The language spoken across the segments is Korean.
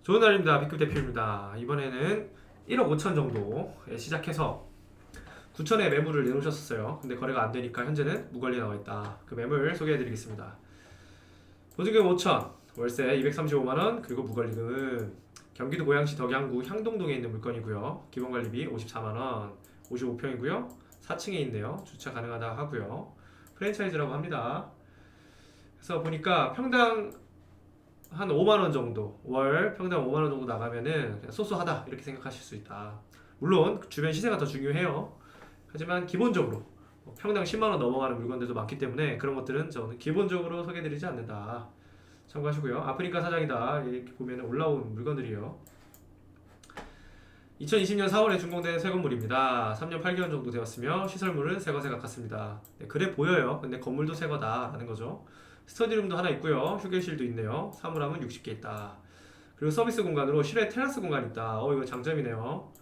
좋은 날입니다. B급 대표입니다. 이번에는 1억 5천 정도에 시작해서 9천에 매물을 내놓으셨었어요. 근데 거래가 안 되니까 현재는 무관리 나와 있다. 그 매물 소개해 드리겠습니다. 보증금 5천, 월세 235만 원, 그리고 무관리금은 경기도 고양시 덕양구 향동동에 있는 물건이고요. 기본관리비 54만 원, 55평이고요. 4층에 있네요. 주차 가능하다 하고요. 프랜차이즈라고 합니다. 그래서 보니까 평당 한 5만원 정도, 월 평당 5만원 정도 나가면은 그냥 소소하다 이렇게 생각하실 수 있다. 물론 주변 시세가 더 중요해요. 하지만 기본적으로 평당 10만원 넘어가는 물건들도 많기 때문에 그런 것들은 저는 기본적으로 소개해드리지 않는다. 참고하시고요. 아프리카 사장이다 이렇게 보면 올라온 물건들이에요. 2020년 4월에 준공된 새 건물입니다. 3년 8개월 정도 되었으며 시설물은 새것에 가깝습니다. 네, 그래 보여요. 근데 건물도 새거다라는 거죠. 스터디룸도 하나 있고요. 휴게실도 있네요. 사물함은 60개 있다. 그리고 서비스 공간으로 실외 테라스 공간이 있다. 이거 장점이네요.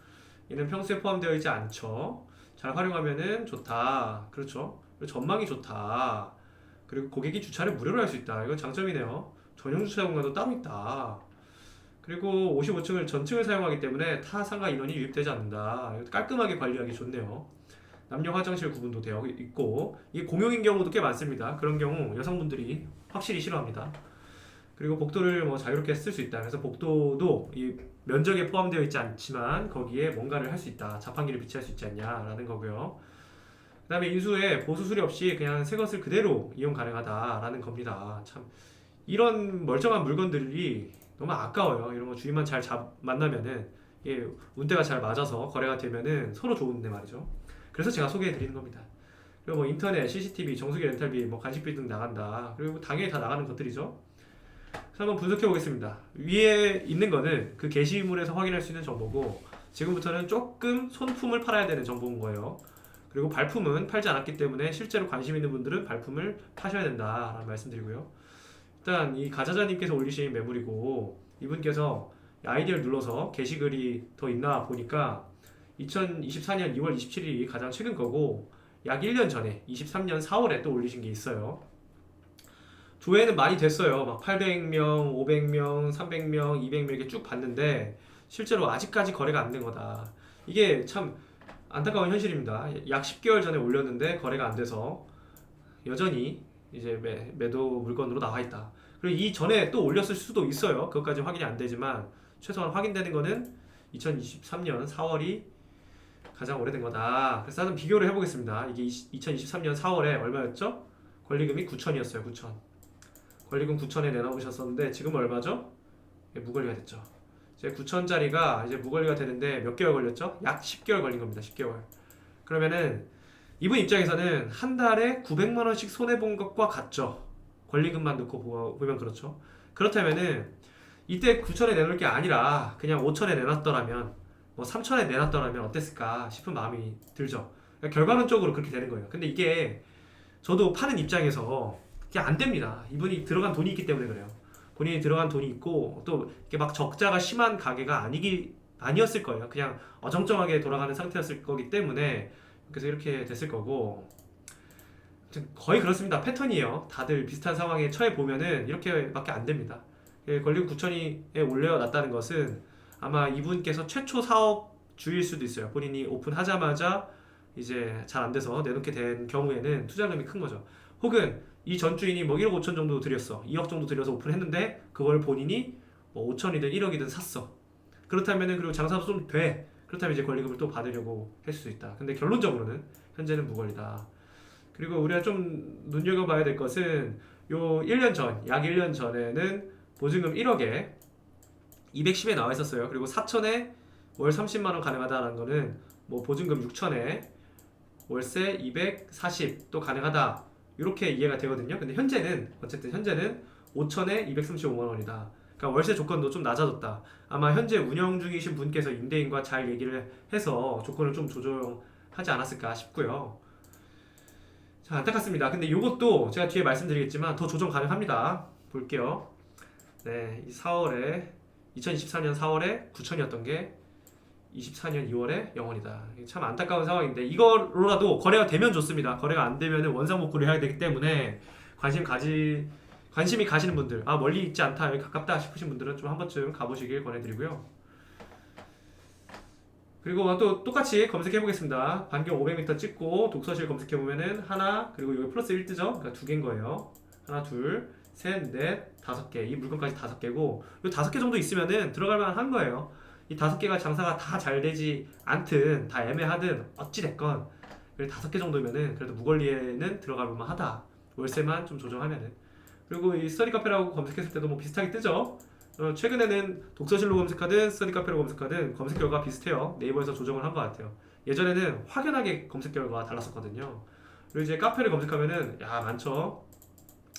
이는 평수에 포함되어 있지 않죠. 잘 활용하면은 좋다. 그렇죠. 그리고 전망이 좋다. 그리고 고객이 주차를 무료로 할 수 있다. 이건 장점이네요. 전용 주차 공간도 따로 있다. 그리고 55층을 전층을 사용하기 때문에 타 상가 인원이 유입되지 않는다. 깔끔하게 관리하기 좋네요. 남녀 화장실 구분도 되어 있고 이게 공용인 경우도 꽤 많습니다. 그런 경우 여성분들이 확실히 싫어합니다. 그리고 복도를 뭐 자유롭게 쓸 수 있다. 그래서 복도도 이 면적에 포함되어 있지 않지만 거기에 뭔가를 할 수 있다. 자판기를 비치할 수 있지 않냐라는 거고요. 그 다음에 인수에 보수 수리 없이 그냥 새 것을 그대로 이용 가능하다라는 겁니다. 참 이런 멀쩡한 물건들이 너무 아까워요. 이런 거 주인만 잘 만나면은 이게 운대가 잘 맞아서 거래가 되면은 서로 좋은데 말이죠. 그래서 제가 소개해 드리는 겁니다. 그리고 뭐 인터넷, CCTV, 정수기 렌탈비, 뭐 간식비 등 나간다. 그리고 당연히 다 나가는 것들이죠. 그래서 한번 분석해 보겠습니다. 위에 있는 거는 그 게시물에서 확인할 수 있는 정보고 지금부터는 조금 손품을 팔아야 되는 정보인 거예요. 그리고 발품은 팔지 않았기 때문에 실제로 관심 있는 분들은 발품을 파셔야 된다라는 말씀드리고요. 일단 이 가자자님께서 올리신 매물이고 이분께서 아이디어를 눌러서 게시글이 더 있나 보니까 2024년 2월 27일이 가장 최근 거고 약 1년 전에 23년 4월에 또 올리신 게 있어요. 조회는 많이 됐어요. 막 800명, 500명, 300명, 200명 이렇게 쭉 봤는데 실제로 아직까지 거래가 안 된 거다. 이게 참 안타까운 현실입니다. 약 10개월 전에 올렸는데 거래가 안 돼서 여전히 이제 매도 물건으로 나와 있다. 그리고 이 전에 또 올렸을 수도 있어요. 그것까지 확인이 안 되지만 최소한 확인되는 거는 2023년 4월이 가장 오래된 거다. 그래서 한번 비교를 해보겠습니다. 이게 2023년 4월에 얼마였죠? 권리금이 9천이었어요. 9천. 권리금 9천에 내놓으셨었는데 지금 얼마죠? 무권리가 됐죠. 이제 9천짜리가 이제 무권리가 되는데 몇 개월 걸렸죠? 약 10개월 걸린 겁니다. 10개월. 그러면은 이분 입장에서는 한 달에 900만 원씩 손해 본 것과 같죠. 권리금만 넣고 보면 그렇죠. 그렇다면은 이때 9천에 내놓을 게 아니라 그냥 5천에 내놨더라면 뭐 3천에 내놨더라면 어땠을까 싶은 마음이 들죠. 그러니까 결과론적으로 그렇게 되는 거예요. 근데 이게 저도 파는 입장에서 이게 안 됩니다. 이분이 들어간 돈이 있기 때문에 그래요. 본인이 들어간 돈이 있고 또 이렇게 막 적자가 심한 가게가 아니었을 거예요. 그냥 어정쩡하게 돌아가는 상태였을 거기 때문에 그래서 이렇게 됐을 거고 거의 그렇습니다. 패턴이에요. 다들 비슷한 상황에 처해 보면은 이렇게밖에 안 됩니다. 권리금 9천에 올려놨다는 것은 아마 이분께서 최초 사업주일 수도 있어요. 본인이 오픈하자마자 이제 잘 안 돼서 내놓게 된 경우에는 투자금이 큰 거죠. 혹은 이 전 주인이 뭐 1억 5천 정도 들였어. 2억 정도 들여서 오픈했는데 그걸 본인이 뭐 5천이든 1억이든 샀어. 그렇다면은 그리고 장사도 좀 돼. 그렇다면 이제 권리금을 또 받으려고 할 수 있다. 근데 결론적으로는 현재는 무권리다. 그리고 우리가 좀 눈여겨봐야 될 것은 요 1년 전, 약 1년 전에는 보증금 1억에 210에 나와 있었어요. 그리고 4천에 월 30만 원 가능하다라는 거는 뭐 보증금 6천에 월세 240 또 가능하다. 이렇게 이해가 되거든요. 근데 현재는 어쨌든 현재는 5천에 235만 원이다. 그러니까 월세 조건도 좀 낮아졌다. 아마 현재 운영 중이신 분께서 임대인과 잘 얘기를 해서 조건을 좀 조정하지 않았을까 싶고요. 자, 안타깝습니다. 근데 이것도 제가 뒤에 말씀드리겠지만 더 조정 가능합니다. 볼게요. 네, 2024년 4월에 9천이었던 게 24년 2월에 0원이다. 참 안타까운 상황인데 이거로라도 거래가 되면 좋습니다. 거래가 안 되면 원상복구를 해야 되기 때문에 관심 관심이 가시는 분들, 아 멀리 있지 않다, 여기 가깝다 싶으신 분들은 좀 한 번쯤 가보시길 권해드리고요. 그리고 또 똑같이 검색해 보겠습니다. 반경 500m 찍고 독서실 검색해 보면은 하나, 그리고 여기 플러스 1 뜨죠? 그러니까 두 개인 거예요. 하나, 둘, 셋, 넷, 다섯 개. 이 물건까지 다섯 개고, 이 다섯 개 정도 있으면은 들어갈 만한 거예요. 이 다섯 개가 장사가 다 잘 되지 않든 다 애매하든 어찌 됐건 다섯 개 정도면은 그래도 무권리에는 들어갈 만하다. 월세만 좀 조정하면은. 그리고 이 스터디 카페라고 검색했을 때도 뭐 비슷하게 뜨죠. 최근에는 독서실로 검색하든 스터디 카페로 검색하든 검색 결과가 비슷해요. 네이버에서 조정을 한 것 같아요. 예전에는 확연하게 검색 결과가 달랐었거든요. 그리고 이제 카페를 검색하면은 야 많죠.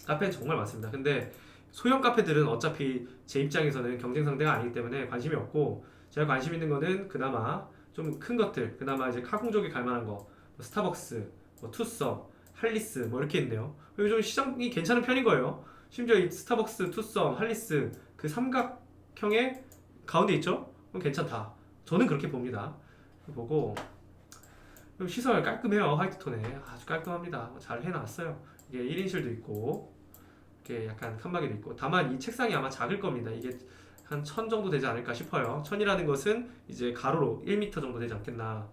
카페는 정말 많습니다. 근데 소형 카페들은 어차피 제 입장에서는 경쟁 상대가 아니기 때문에 관심이 없고, 제가 관심 있는 거는 그나마 좀 큰 것들, 그나마 이제 카공족이 갈 만한 거, 뭐 스타벅스, 뭐 투썸, 할리스 뭐 이렇게 있네요. 요즘 시장이 괜찮은 편인 거예요. 심지어 이 스타벅스, 투썸, 할리스 그 삼각형의 가운데 있죠? 그럼 괜찮다. 저는 그렇게 봅니다. 보고 시설 깔끔해요. 화이트톤에 아주 깔끔합니다. 잘 해놨어요. 이게 1인실도 있고 이렇게 약간 칸막이도 있고, 다만 이 책상이 아마 작을 겁니다. 이게 한 1000 정도 되지 않을까 싶어요. 1000이라는 것은 이제 가로로 1m 정도 되지 않겠나.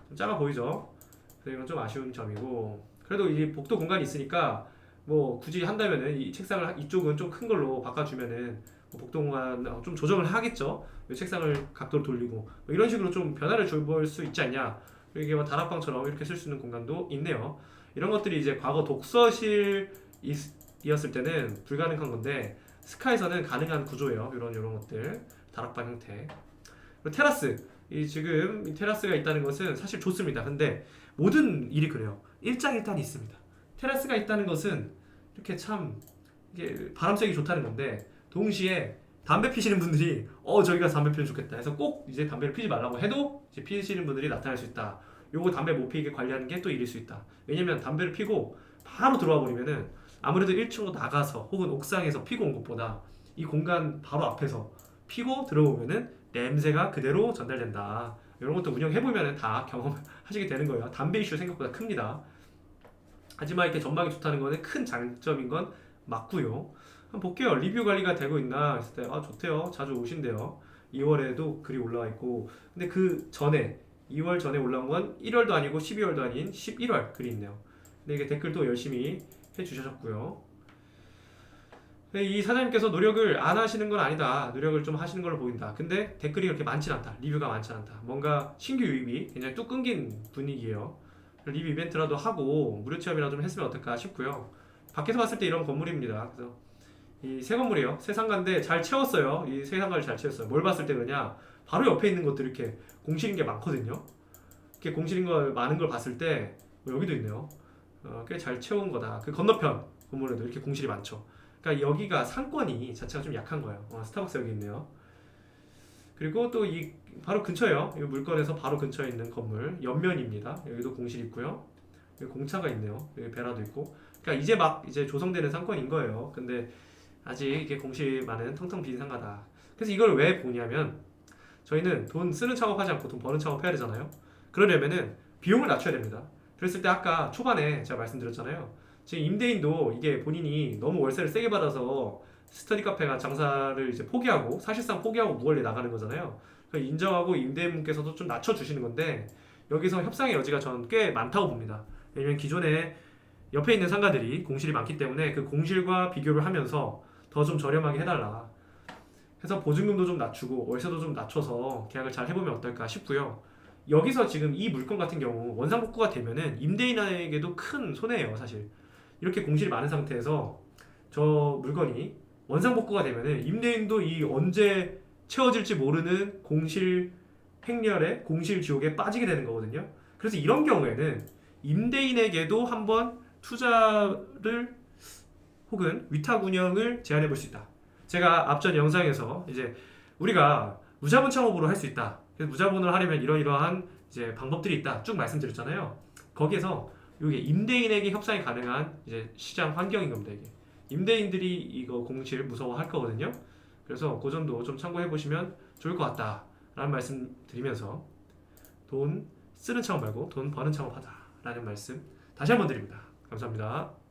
좀 작아 보이죠? 그래서 이건 좀 아쉬운 점이고, 그래도 이 복도 공간이 있으니까 뭐 굳이 한다면은 이 책상을 이쪽은 좀 큰 걸로 바꿔주면은 뭐 복도 공간 좀 조정을 하겠죠. 이 책상을 각도를 돌리고 뭐 이런 식으로 좀 변화를 줘볼 수 있지 않냐. 그리고 이게 뭐 다락방처럼 이렇게 쓸 수 있는 공간도 있네요. 이런 것들이 이제 과거 독서실이었을 때는 불가능한 건데 스카에서는 가능한 구조예요. 이런 것들 다락방 형태. 그리고 테라스, 이 지금 이 테라스가 있다는 것은 사실 좋습니다. 근데 모든 일이 그래요. 일장일단이 있습니다. 테라스가 있다는 것은 이렇게 참 이게 바람 쐬기 좋다는 건데, 동시에 담배 피시는 분들이 저기가 담배 피우면 좋겠다 해서 꼭 이제 담배를 피지 말라고 해도 이제 피시는 분들이 나타날 수 있다. 요거 담배 못 피게 관리하는 게 또 일일 수 있다. 왜냐면 담배를 피고 바로 들어와 버리면은 아무래도 1층으로 나가서 혹은 옥상에서 피고 온 것보다 이 공간 바로 앞에서 피고 들어오면은 냄새가 그대로 전달된다. 이런 것도 운영해보면 다 경험하시게 되는 거예요. 담배 이슈 생각보다 큽니다. 하지만 이렇게 전망이 좋다는 거는 큰 장점인 건 맞고요. 한번 볼게요. 리뷰 관리가 되고 있나 했을 때 좋대요. 자주 오신대요. 2월에도 글이 올라와 있고, 근데 그 전에 2월 전에 올라온 건 1월도 아니고 12월도 아닌 11월 글이 있네요. 근데 이게 댓글도 열심히 해주셨고요. 이 사장님께서 노력을 안 하시는 건 아니다. 노력을 좀 하시는 걸로 보인다. 근데 댓글이 그렇게 많진 않다. 리뷰가 많진 않다. 뭔가 신규 유입이 굉장히 뚝 끊긴 분위기예요. 리뷰 이벤트라도 하고 무료 체험이라도 좀 했으면 어떨까 싶고요. 밖에서 봤을 때 이런 건물입니다. 그래서 이 새 건물이에요. 새 상가인데 잘 채웠어요. 이 새 상가를 잘 채웠어요. 뭘 봤을 때 그러냐? 바로 옆에 있는 것들 이렇게 공실인 게 많거든요. 이렇게 공실인 걸 많은 걸 봤을 때 여기도 있네요. 꽤 잘 채운 거다. 그 건너편 건물에도 이렇게 공실이 많죠. 그러니까 여기가 상권이 자체가 좀 약한 거예요. 스타벅스 여기 있네요. 그리고 또 이 바로 근처에요. 이 물건에서 바로 근처에 있는 건물 옆면입니다. 여기도 공실 있고요. 여기 공차가 있네요. 여기 베라도 있고. 그러니까 이제 막 이제 조성되는 상권인 거예요. 근데 아직 이게 공실이 많은 텅텅 빈 상가다. 그래서 이걸 왜 보냐면 저희는 돈 쓰는 창업하지 않고 돈 버는 창업해야 되잖아요. 그러려면은 비용을 낮춰야 됩니다. 그랬을 때 아까 초반에 제가 말씀드렸잖아요. 지금 임대인도 이게 본인이 너무 월세를 세게 받아서 스터디 카페가 장사를 이제 포기하고 사실상 포기하고 무원리에 나가는 거잖아요. 인정하고 임대인분께서도 좀 낮춰주시는 건데 여기서 협상의 여지가 저는 꽤 많다고 봅니다. 왜냐면 기존에 옆에 있는 상가들이 공실이 많기 때문에 그 공실과 비교를 하면서 더 좀 저렴하게 해달라 해서 보증금도 좀 낮추고 월세도 좀 낮춰서 계약을 잘 해보면 어떨까 싶고요. 여기서 지금 이 물건 같은 경우 원상복구가 되면은 임대인에게도 큰 손해예요. 사실 이렇게 공실이 많은 상태에서 저 물건이 원상복구가 되면은 임대인도 이 언제 채워질지 모르는 공실 행렬에 공실 지옥에 빠지게 되는 거거든요. 그래서 이런 경우에는 임대인에게도 한번 투자를 혹은 위탁 운영을 제안해 볼 수 있다. 제가 앞전 영상에서 이제 우리가 무자본 창업으로 할 수 있다. 그래서 무자본을 하려면 이러이러한 이제 방법들이 있다. 쭉 말씀드렸잖아요. 거기에서 이게 임대인에게 협상이 가능한 이제 시장 환경인 겁니다. 이게 임대인들이 이거 공실 무서워할 거거든요. 그래서 그 점도 좀 참고해 보시면 좋을 것 같다라는 말씀 드리면서 돈 쓰는 창업 말고 돈 버는 창업하자라는 말씀 다시 한번 드립니다. 감사합니다.